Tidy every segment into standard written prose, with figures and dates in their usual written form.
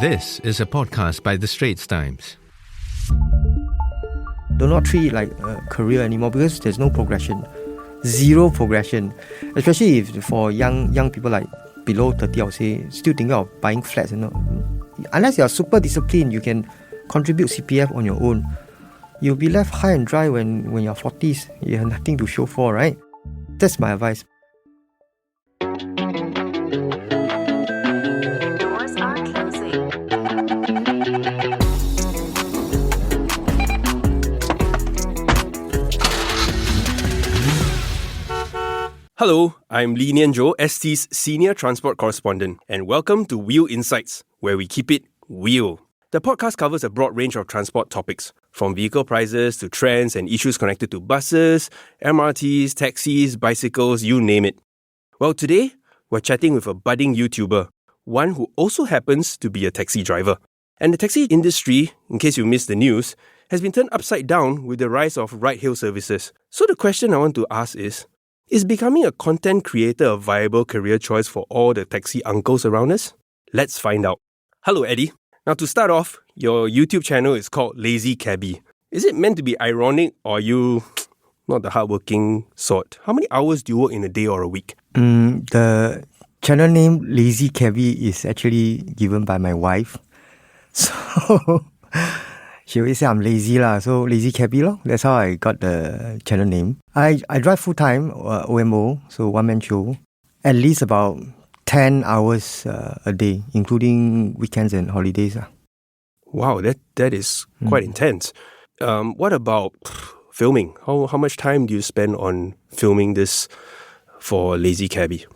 This is a podcast by the Straits Times. Do not treat it like a career anymore because there's no progression. Zero progression. Especially if for young people like below 30, I would say, still thinking of buying flats. Unless you're super disciplined, you can contribute CPF on your own. You'll be left high and dry when you're 40s. You have nothing to show for, right? That's my advice. Doors are closing. Hello, I'm Lee Nian Tjoe, ST's Senior Transport Correspondent, and welcome to Wheel Insights, where we keep it wheel. The podcast covers a broad range of transport topics, from vehicle prices to trends and issues connected to buses, MRTs, taxis, bicycles, you name it. Well, today, we're chatting with a budding YouTuber, one who also happens to be a taxi driver. And the taxi industry, in case you missed the news, has been turned upside down with the rise of ride-hail services. So the question I want to ask is becoming a content creator a viable career choice for all the taxi uncles around us? Let's find out. Hello, Eddie. Now, to start off, your YouTube channel is called LazyCabbie. Is it meant to be ironic, or are you not the hardworking sort? How many hours do you work in a day or a week? The channel name LazyCabbie is actually given by my wife. So she always say I'm lazy so LazyCabbie lor. That's how I got the channel name. I drive full-time, OMO, so one-man show, at least about 10 hours a day, including weekends and holidays. Wow, that is quite intense. What about filming? How much time do you spend on filming this for LazyCabbie?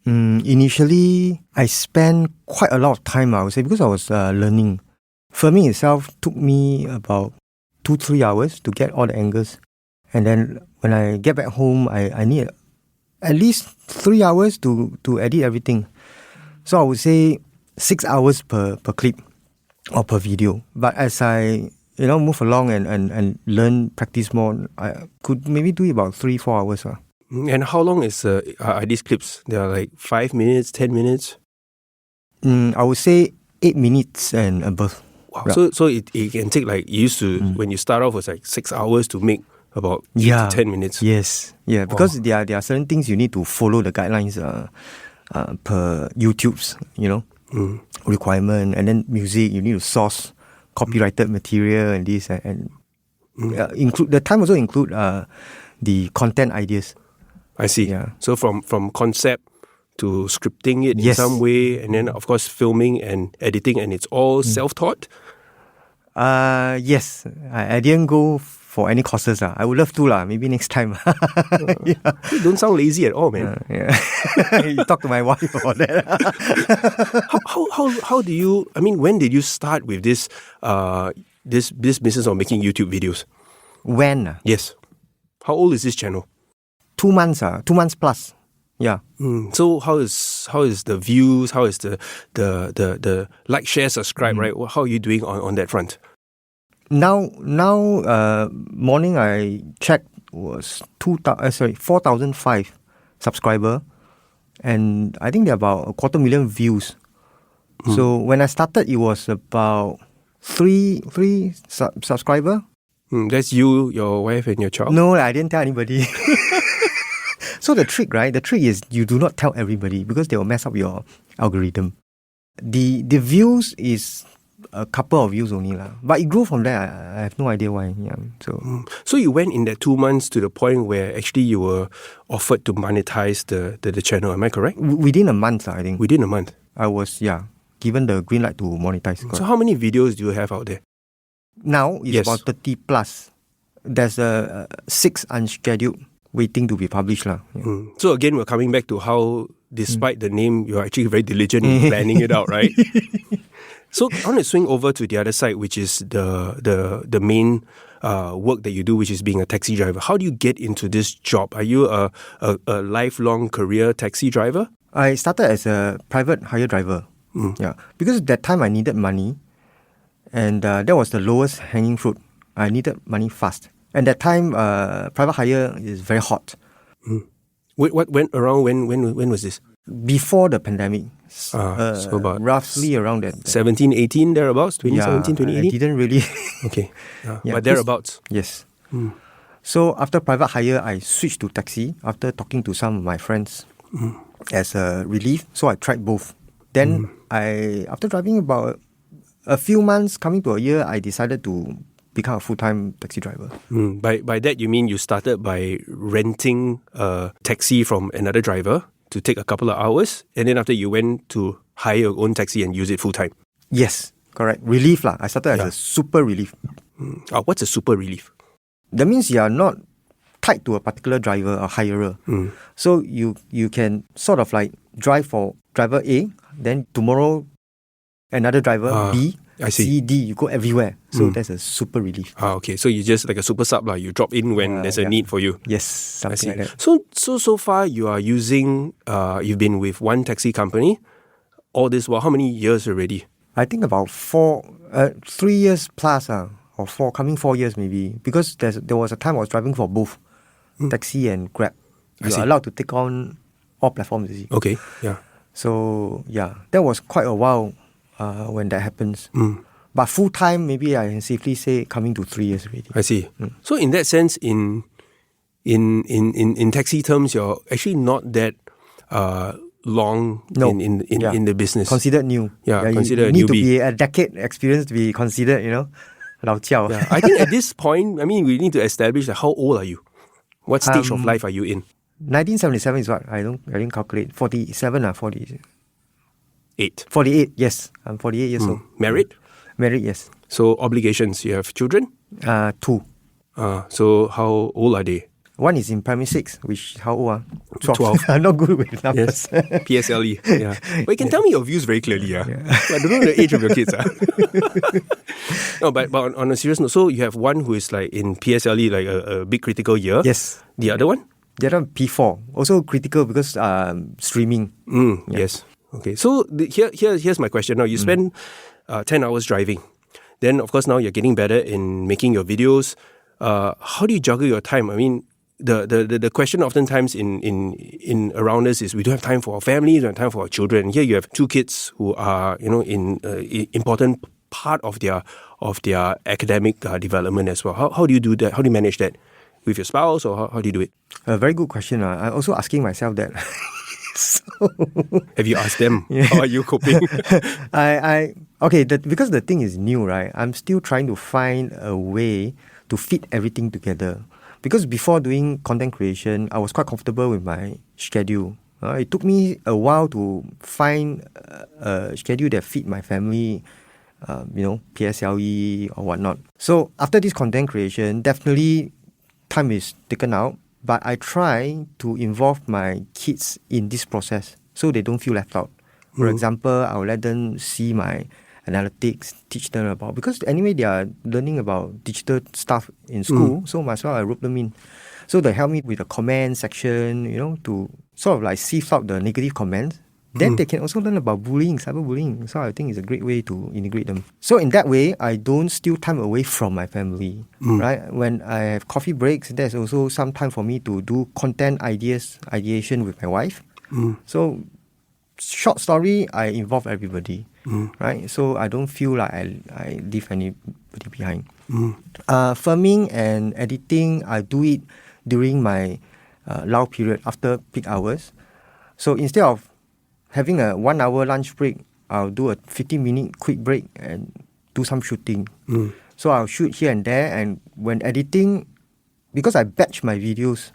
Initially, I spent quite a lot of time, I would say, because I was learning. Filming itself took me about 2-3 hours to get all the angles. And then when I get back home, I need at least 3 hours to edit everything. So I would say 6 hours per clip or per video. But as I move along and learn, practice more, I could maybe do it about 3-4 hours. And how long are these clips? They are like 5 minutes, 10 minutes? I would say 8 minutes and above. Wow. Right. So it can take like, you used to, when you start off, it was like 6 hours to make about 8 to 10 minutes. Yes. Yeah, because there are certain things you need to follow the guidelines per YouTube's, requirement. And then music, you need to source copyrighted material and this. And include the time also include the content ideas. I see. Yeah. So from concept to scripting it in some way, and then of course filming and editing, and it's all self-taught? Yes. I didn't go for any courses. I would love to, maybe next time. You don't sound lazy at all, man. You talk to my wife about that. How do you, when did you start with this business of making YouTube videos? When? Yes. How old is this channel? 2 months. 2 months plus. Yeah. So how is the views? How is the like, share, subscribe? Right? How are you doing on that front? Now, morning I checked was 4,005 subscriber, and I think there are about 250,000 views. So when I started, it was about three subscriber. That's you, your wife, and your child. No, I didn't tell anybody. So the trick is you do not tell everybody because they will mess up your algorithm. The views is a couple of views only but it grew from there. I have no idea why. Yeah. So you went in that 2 months to the point where actually you were offered to monetize the channel. Am I correct? Within a month, I think. Within a month, I was given the green light to monetize. Correct. So how many videos do you have out there? Now it's about 30 plus. There's 6 unscheduled waiting to be published. Yeah. So again, we're coming back to how, despite the name, you're actually very diligent in planning it out, right? So I want to swing over to the other side, which is the main work that you do, which is being a taxi driver. How do you get into this job? Are you a lifelong career taxi driver? I started as a private hire driver. Yeah, because at that time I needed money, and that was the lowest hanging fruit. I needed money fast. And that time, private hire is very hot. What went around? When was this? Before the pandemic. So about roughly around that. 17, 18, thereabouts? 2017, 2018? I didn't really. Okay. Yeah, But thereabouts. Yes. So after private hire, I switched to taxi after talking to some of my friends as a relief. So I tried both. Then after driving about a few months, coming to a year, I decided to become a full-time taxi driver. By that, you mean you started by renting a taxi from another driver to take a couple of hours, and then after you went to hire your own taxi and use it full-time? Yes, correct. Relief lah. I started as a super relief. What's a super relief? That means you are not tied to a particular driver or hirer. So you can sort of like drive for driver A, then tomorrow another driver B, I see. C, D, you go everywhere. So that's a super relief. Okay. So you just like a super sub, you drop in when there's a need for you. Yes, something like that. So far you are using, you've been with one taxi company all this while. How many years already? I think about 3 years plus, or 4 years maybe. Because there was a time I was driving for both taxi and Grab. You're allowed to take on all platforms, you see. Okay, yeah. So, that was quite a while when that happens. But full time, maybe I can safely say coming to 3 years already. I see. So in that sense, in taxi terms, you're actually not that long in the business. Considered new. Considered you need a newbie. to be a decade experience to be considered, lao jiao. Yeah, I think at this point, we need to establish how old are you? What stage of life are you in? 1977 is what? I didn't calculate. 47 or 40. 8. 48, yes. I'm 48 years old. Married? Married, yes. So obligations, you have children? 2. So how old are they? One is in primary 6, which how old? 12. I'm not good with numbers. Yes. PSLE. Yeah. But you can tell me your views very clearly. I don't know the age of your kids. No, but on a serious note, so you have one who is like in PSLE, like a big critical year. Yes. The other one? The other one, P4. Also critical because streaming. Yes. Okay. So here's my question. Now you spend 10 hours driving. Then of course now you're getting better in making your videos. How do you juggle your time? The question oftentimes in around us is we don't have time for our family, we don't have time for our children. Here you have 2 kids who are in important part of their academic development as well. How do you do that? How do you manage that with your spouse, or how do you do it? A very good question. I'm also asking myself that. Have you asked them? How are you coping? Because the thing is new, right? I'm still trying to find a way to fit everything together. Because before doing content creation, I was quite comfortable with my schedule. It took me a while to find a schedule that fit my family, PSLE or whatnot. So after this content creation, definitely time is taken out. But I try to involve my kids in this process so they don't feel left out. For example, I'll let them see my analytics, teach them about, because anyway they are learning about digital stuff in school, so might as well I rope them in. So they help me with the comment section, to sort of like sift out the negative comments. Then they can also learn about bullying, cyberbullying. So I think it's a great way to integrate them. So in that way, I don't steal time away from my family, right? When I have coffee breaks, there's also some time for me to do content ideation with my wife. So short story, I involve everybody, right? So I don't feel like I leave anybody behind. Filming and editing, I do it during my lull period after peak hours. So instead of having a 1 hour lunch break, I'll do a 15-minute quick break and do some shooting. So I'll shoot here and there, and when editing, because I batch my videos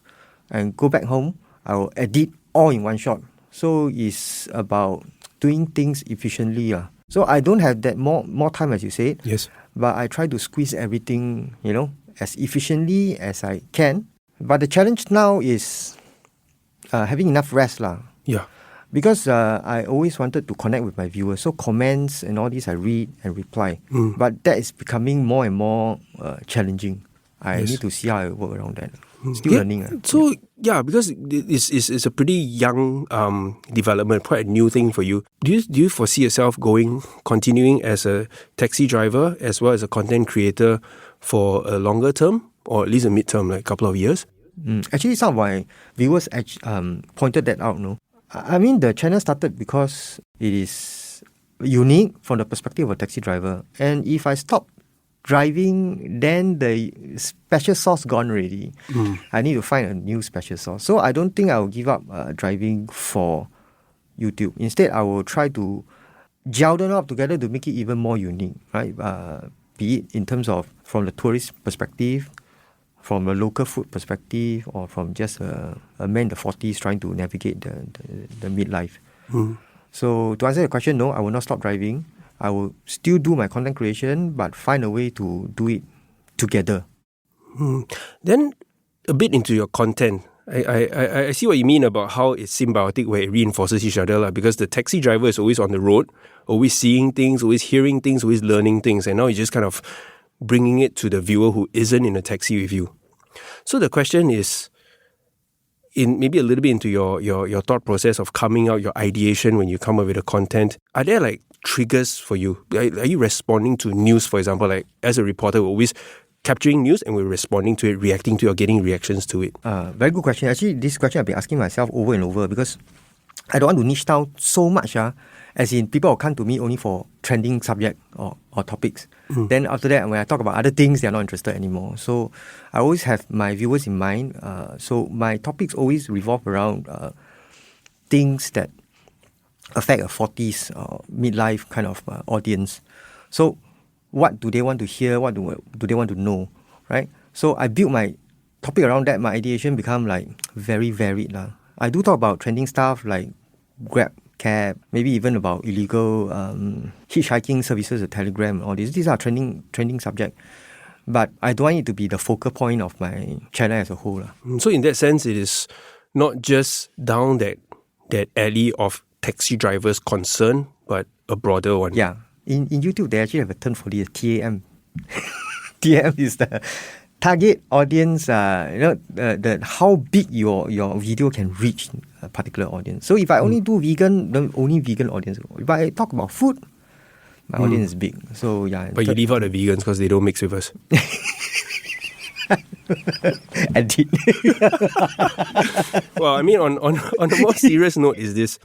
and go back home, I'll edit all in one shot. So it's about doing things efficiently. So I don't have that more time, as you said. Yes. But I try to squeeze everything, as efficiently as I can. But the challenge now is having enough rest. Yeah. Because I always wanted to connect with my viewers. So comments and all these I read and reply. But that is becoming more and more challenging. I need to see how I work around that. Still learning. So, because it's a pretty young development, quite a new thing for you. Do you foresee yourself continuing as a taxi driver as well as a content creator for a longer term, or at least a mid-term, like a couple of years? Actually, some of my viewers pointed that out. I mean, the channel started because it is unique from the perspective of a taxi driver. And if I stop driving, then the special sauce gone already. I need to find a new special sauce. So I don't think I will give up driving for YouTube. Instead, I will try to gel them up together to make it even more unique, right? Be it in terms of from the tourist perspective, from a local food perspective, or from just a man in the 40s trying to navigate the midlife. So to answer your question, no, I will not stop driving. I will still do my content creation, but find a way to do it together. Then a bit into your content. I see what you mean about how it's symbiotic, where it reinforces each other, because the taxi driver is always on the road, always seeing things, always hearing things, always learning things, and now you're just kind of bringing it to the viewer who isn't in a taxi with you. So the question is, in maybe a little bit into your thought process of coming out, your ideation when you come up with the content, are there like triggers for you? Are you responding to news, for example? Like as a reporter, we're always capturing news and we're responding to it, reacting to it, or getting reactions to it. Very good question. Actually, this question I've been asking myself over and over, because I don't want to niche down so much. As in, people will come to me only for trending subject or topics. Then after that, when I talk about other things, they're not interested anymore. So I always have my viewers in mind. So my topics always revolve around things that affect a 40s midlife kind of audience. So what do they want to hear? What do they want to know? Right? So I build my topic around that. My ideation become like very varied. I do talk about trending stuff like Grab, cab, maybe even about illegal hitchhiking services, the Telegram, all these. These are trending subject. But I don't want it to be the focal point of my channel as a whole. So in that sense, it is not just down that alley of taxi drivers' concern, but a broader one. Yeah. In YouTube, they actually have a term for this, TAM. TAM is the target audience, the how big your video can reach a particular audience. So if I only do vegan, then only vegan audience. If I talk about food, my audience is big. So yeah. But you leave out the vegans because they don't mix with us. I did. Well, I mean, on a more serious note is this.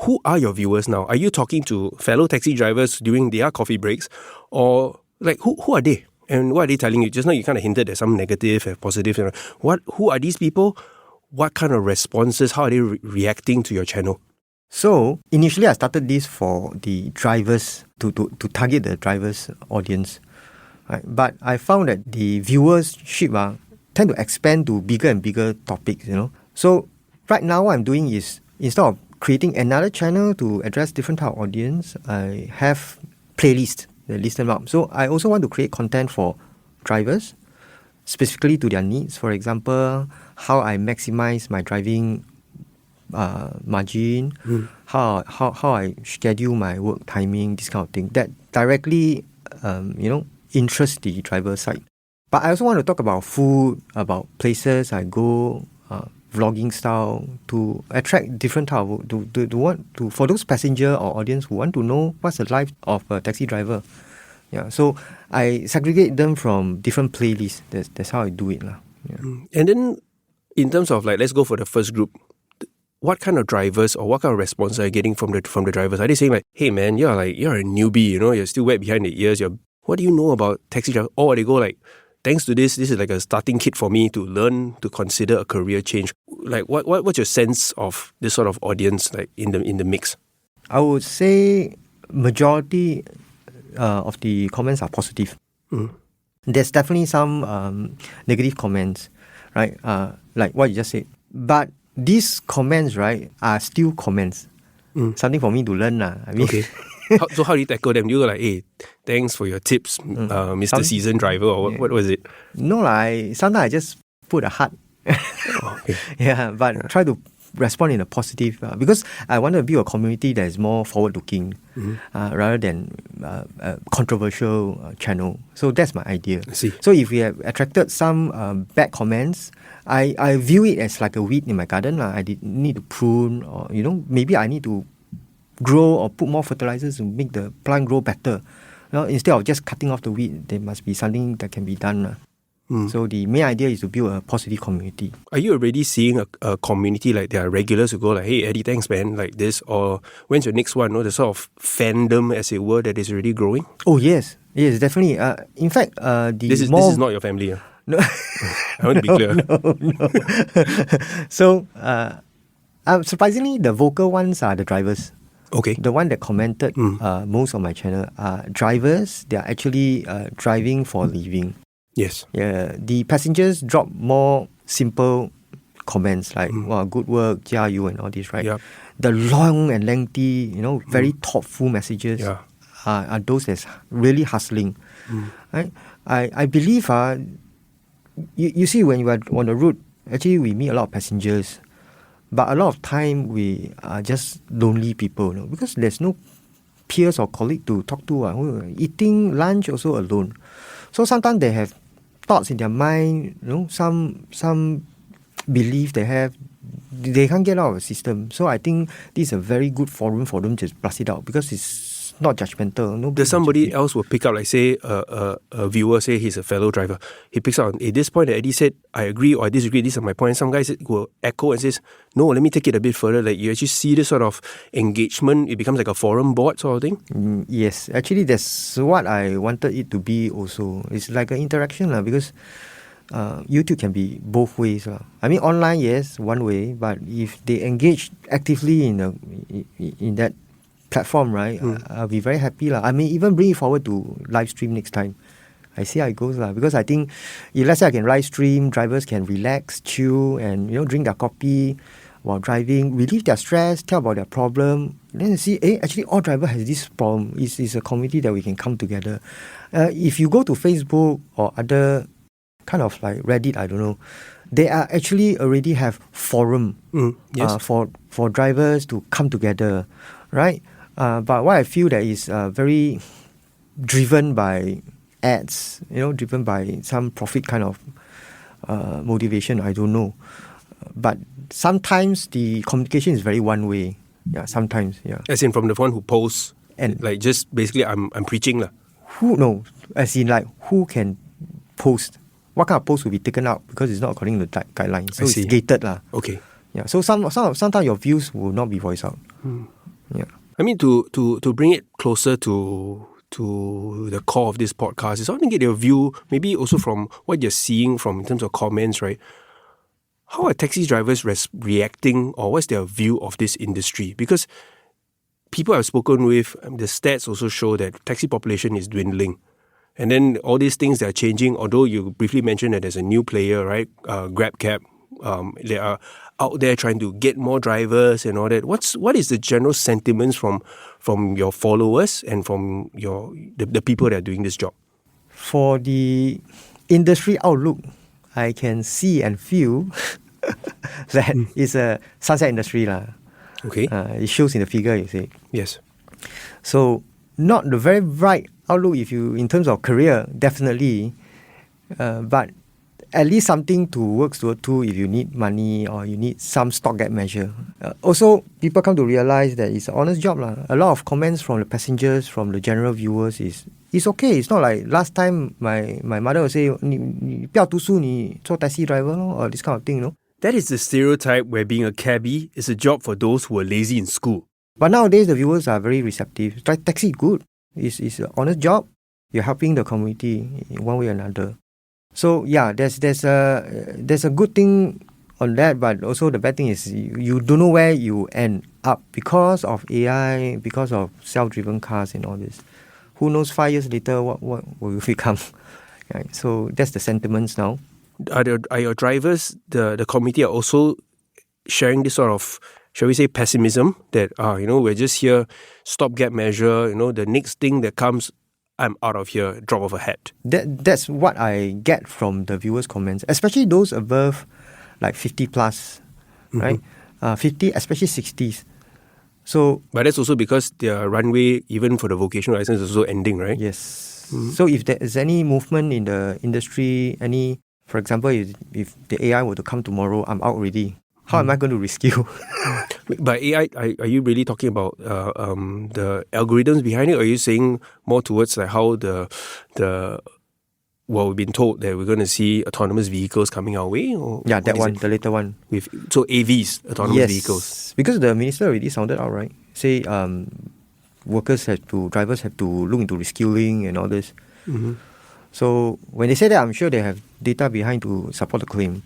Who are your viewers now? Are you talking to fellow taxi drivers during their coffee breaks? Or like who are they? And what are they telling you? Just now you kind of hinted there's some negative and positive. Who are these people? What kind of responses? How are they reacting to your channel? So initially I started this for the drivers, to target the drivers' audience. Right? But I found that the viewership tend to expand to bigger and bigger topics, So right now what I'm doing is, instead of creating another channel to address different type of audience, I have playlists that list them up. So I also want to create content for drivers, specifically to their needs. For example, how I maximize my driving margin, how I schedule my work timing, this kind of thing. That directly, interests the driver side. But I also want to talk about food, about places I go, vlogging style, to attract different type of, for those passenger or audience who want to know what's the life of a taxi driver. Yeah, so I segregate them from different playlists. That's how I do it. Yeah. And then in terms of let's go for the first group. What kind of drivers or what kind of response are you getting from the drivers? Are they saying hey man, you're a newbie, you're still wet behind the ears. What do you know about taxi drivers? Or they go thanks to this is like a starting kit for me to learn, to consider a career change. What's your sense of this sort of audience in the mix? I would say majority of the comments are positive. There's definitely some negative comments, right? Like what you just said. But these comments, right, are still comments. Something for me to learn. Okay. So how do you tackle them? You go hey, thanks for your tips, Mr. Seasoned Driver, or what was it? No, sometimes I just put a heart. Okay. Yeah, but try to respond in a positive, because I want to build a community that is more forward-looking rather than a controversial channel. So that's my idea. I see. So if we have attracted some bad comments, I view it as like a weed in my garden. I need to prune, or maybe I need to grow or put more fertilizers to make the plant grow better. Instead of just cutting off the weed, there must be something that can be done. So the main idea is to build a positive community. Are you already seeing a community, like there are regulars who go like, hey Eddie, thanks man, like this, or when's your next one? The sort of fandom, as it were, that is already growing? Oh yes, definitely. In fact, This is not your family. No. I want to be clear. No. So, surprisingly, the vocal ones are the drivers. Okay. The one that commented most on my channel are drivers. They are actually driving for a living. Yes. Yeah, the passengers drop more simple comments like "Wow, good work, 加油" and all this, right? Yep. The long and lengthy, very thoughtful messages are those that's really hustling. Right? I believe you see, when you are on the route, actually we meet a lot of passengers, but a lot of time we are just lonely people, because there's no peers or colleague to talk to. Eating lunch also alone. So sometimes they have thoughts in their mind, some belief they have, they can't get out of the system. So I think this is a very good forum for them to blast it out, because it's not judgmental. Does somebody else will pick up, like say a viewer, say he's a fellow driver, he picks up at this point that Eddie said, I agree or I disagree, these are my points. Some guys will echo and says, no, let me take it a bit further. Like you actually see this sort of engagement, it becomes like a forum board sort of thing? Yes, actually that's what I wanted it to be also. It's like an interaction, because YouTube can be both ways. I mean, online, yes, one way, but if they engage actively in that platform, right, I'll be very happy. I may even bring it forward to live stream next time. I see how it goes, because I think if let's say I can live stream, drivers can relax, chill, and drink their coffee while driving, relieve their stress, tell about their problem. Then you see, actually all drivers has this problem. It's a community that we can come together. If you go to Facebook or other kind of like Reddit, I don't know, they are actually already have forum for drivers to come together, right? But what I feel that is very driven by ads, driven by some profit kind of motivation, I don't know. But sometimes the communication is very one way. Yeah, sometimes, yeah. As in from the one who posts, and like just basically I'm preaching. As in like who can post. What kind of post will be taken out because it's not according to the guidelines. So it's gated. Okay. Yeah. So sometimes your views will not be voiced out. Yeah. I mean, to bring it closer to the core of this podcast, is I want to get your view, maybe also from what you're seeing from in terms of comments, right? How are taxi drivers reacting, or what's their view of this industry? Because people I've spoken with, the stats also show that taxi population is dwindling. And then all these things that are changing, although you briefly mentioned that there's a new player, right? GrabCab, they are out there trying to get more drivers and all that. What is the general sentiments from your followers and from the people that are doing this job? For the industry outlook, I can see and feel that it's a sunset industry. Okay. It shows in the figure, you see. Yes. So not the very bright outlook if you in terms of career, definitely. But at least something to work toward to if you need money or you need some stopgap measure. Also, people come to realize that it's an honest job. A lot of comments from the passengers, from the general viewers is, it's okay. It's not like last time my mother would say, 你不要读书, 你做 taxi driver, or this kind of thing, That is the stereotype where being a cabbie is a job for those who are lazy in school. But nowadays, the viewers are very receptive. Taxi, good. It's an honest job. You're helping the community in one way or another. So yeah, there's a good thing on that, but also the bad thing is you don't know where you end up because of AI, because of self-driven cars and all this. Who knows 5 years later what will you become? Right? So that's the sentiments now. Are your drivers, the community, are also sharing this sort of, shall we say, pessimism that we're just here, stopgap measure, the next thing that comes, I'm out of here, drop of a hat. That's what I get from the viewers' comments, especially those above like 50 plus, right? 50, especially 60s. So, but that's also because their runway, even for the vocational license, is also ending, right? Yes. So if there is any movement in the industry, for example, if the AI were to come tomorrow, I'm out already. How am I going to risk you? By AI, are you really talking about the algorithms behind it, or are you saying more towards like how the well, we've been told that we're going to see autonomous vehicles coming our way. Or Yeah, what that is one, it? the later one. So AVs, autonomous Yes, vehicles. because the minister already sounded out, right? Say drivers have to look into reskilling and all this. Mm-hmm. So when they say that, I'm sure they have data behind to support the claim.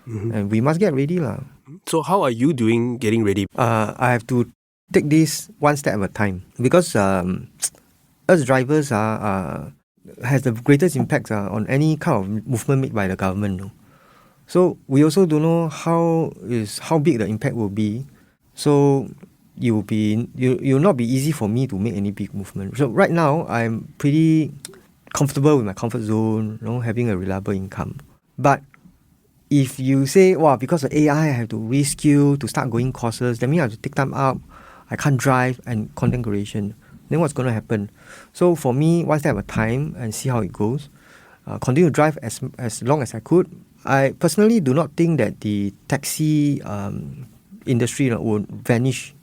Mm-hmm. And we must get ready lah. So how are you getting ready? I have to take this one step at a time because us drivers has the greatest impact on any kind of movement made by the government. No? So we also don't know how big the impact will be. So you'll not be easy for me to make any big movement. So right now I'm pretty comfortable with my comfort zone, having a reliable income. But if you say, because of AI I have to reskill to start going courses, that means I have to take time out, I can't drive, and content creation, then what's going to happen? So for me, one step at a time and see how it goes. Continue to drive as long as I could. I personally do not think that the taxi industry would vanish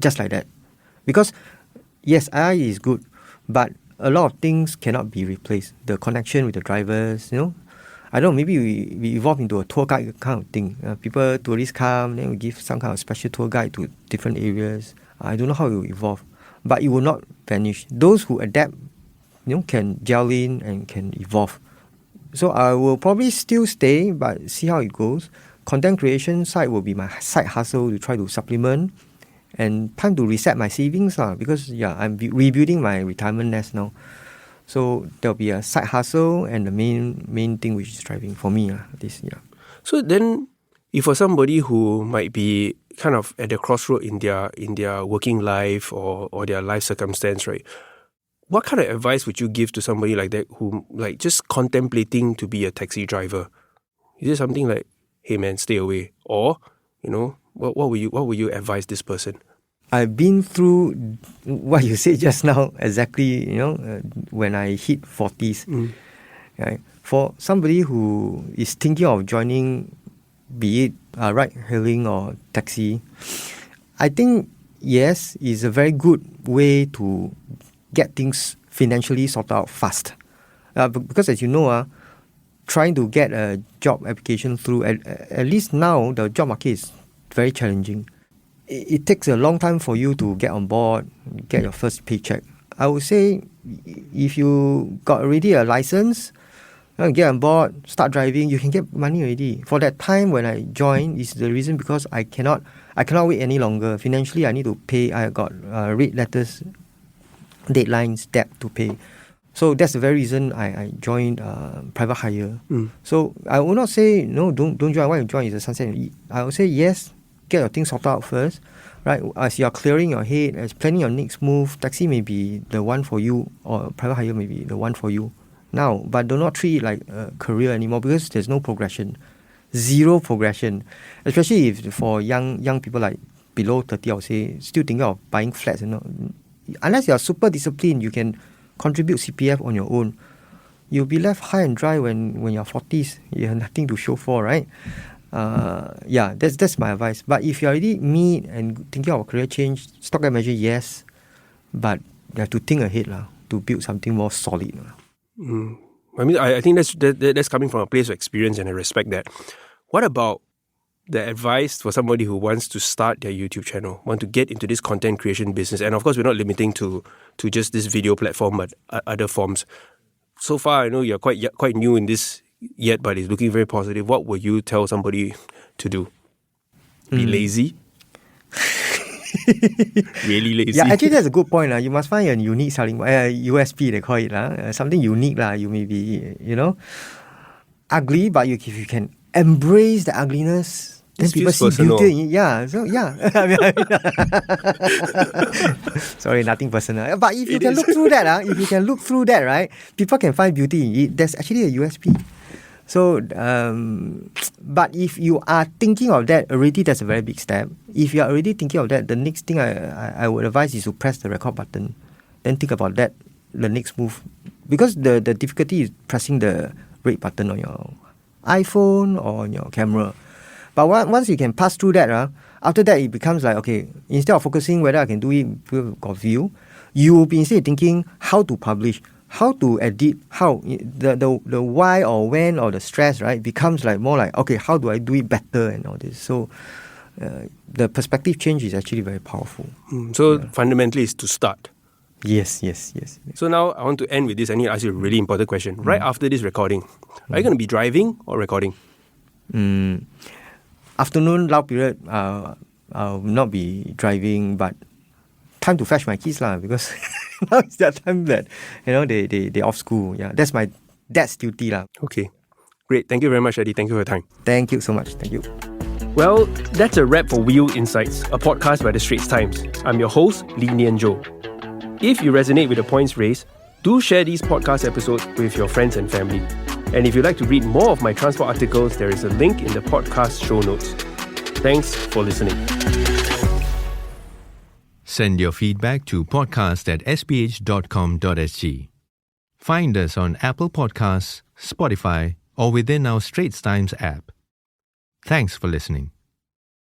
just like that. Because yes, AI is good, but a lot of things cannot be replaced. The connection with the drivers, I don't know, maybe we evolve into a tour guide kind of thing. Tourists come, then we give some kind of special tour guide to different areas. I don't know how it will evolve, but it will not vanish. Those who adapt, can gel in and can evolve. So I will probably still stay, but see how it goes. Content creation side will be my side hustle to try to supplement, and time to reset my savings because I'm rebuilding my retirement nest now. So there'll be a side hustle and the main thing which is driving for me this year. So then, if for somebody who might be kind of at the crossroad in their working life or their life circumstance, right? What kind of advice would you give to somebody like that who like just contemplating to be a taxi driver? Is it something like, hey man, stay away? Or, what would you advise this person? I've been through what you said just now exactly, when I hit 40s. Right? For somebody who is thinking of joining, be it ride-hailing or taxi, I think, yes, it's a very good way to get things financially sorted out fast. Because as you know, trying to get a job application through, at least now, the job market is very challenging. It takes a long time for you to get on board, get your first paycheck. I would say if you got already a license, get on board, start driving, you can get money already. For that time when I joined, is the reason because I cannot wait any longer. Financially, I need to pay. I got red letters, deadlines, debt to pay. So that's the very reason I joined private hire. So I will not say, no, don't join. Why you join is a sunset. I will say yes, get your things sorted out first, right? As you are clearing your head, as planning your next move, taxi may be the one for you, or private hire may be the one for you now. But do not treat it like a career anymore because there's no progression, zero progression. Especially if for young people like below 30, I would say, still thinking of buying flats. Unless you are super disciplined, you can contribute CPF on your own. You'll be left high and dry when you're 40s. You have nothing to show for, right? That's my advice. But if you're already me and thinking of a career change, stock and measure, yes, but you have to think ahead to build something more solid. I mean, I think that's coming from a place of experience, and I respect that. What about the advice for somebody who wants to start their YouTube channel, want to get into this content creation business? And of course, we're not limiting to just this video platform, but other forms. So far, I know you're quite new in this yet, but it's looking very positive. What would you tell somebody to do? Be lazy? Really lazy? Yeah, actually that's a good point. You must find a unique selling USP, they call it. Something unique. You may be, ugly, but if you can embrace the ugliness, then people see beauty in it. Yeah, so yeah. Sorry, nothing personal. But if you can look through that, right, people can find beauty in it. That's actually a USP. So, but if you are thinking of that already, that's a very big step. If you are already thinking of that, the next thing I would advise is to press the record button. Then think about that, the next move. Because the difficulty is pressing the red button on your iPhone or on your camera. But once you can pass through that, after that it becomes like, okay, instead of focusing whether I can do it with view, you will be instead thinking how to publish, how to edit, how the why or when or the stress, right, becomes like more like, okay, how do I do it better and all this. So the perspective change is actually very powerful. Fundamentally is to start. Yes. So now I want to end with this. I need to ask you a really important question. Right after this recording, are you going to be driving or recording? Afternoon loud period, I'll not be driving, but time to fetch my kids lah, because now it's that time that they off school. Yeah, that's my dad's duty lah. Okay, great. Thank you very much, Eddie. Thank you for your time. Thank you so much. Thank you. Well, that's a wrap for Wheel Insights, a podcast by the Straits Times. I'm your host, Lee Nian Tjoe. If you resonate with the points raised, do share these podcast episodes with your friends and family. And if you'd like to read more of my transport articles, there is a link in the podcast show notes. Thanks for listening. Send your feedback to podcast@sph.com.sg. Find us on Apple Podcasts, Spotify, or within our Straits Times app. Thanks for listening.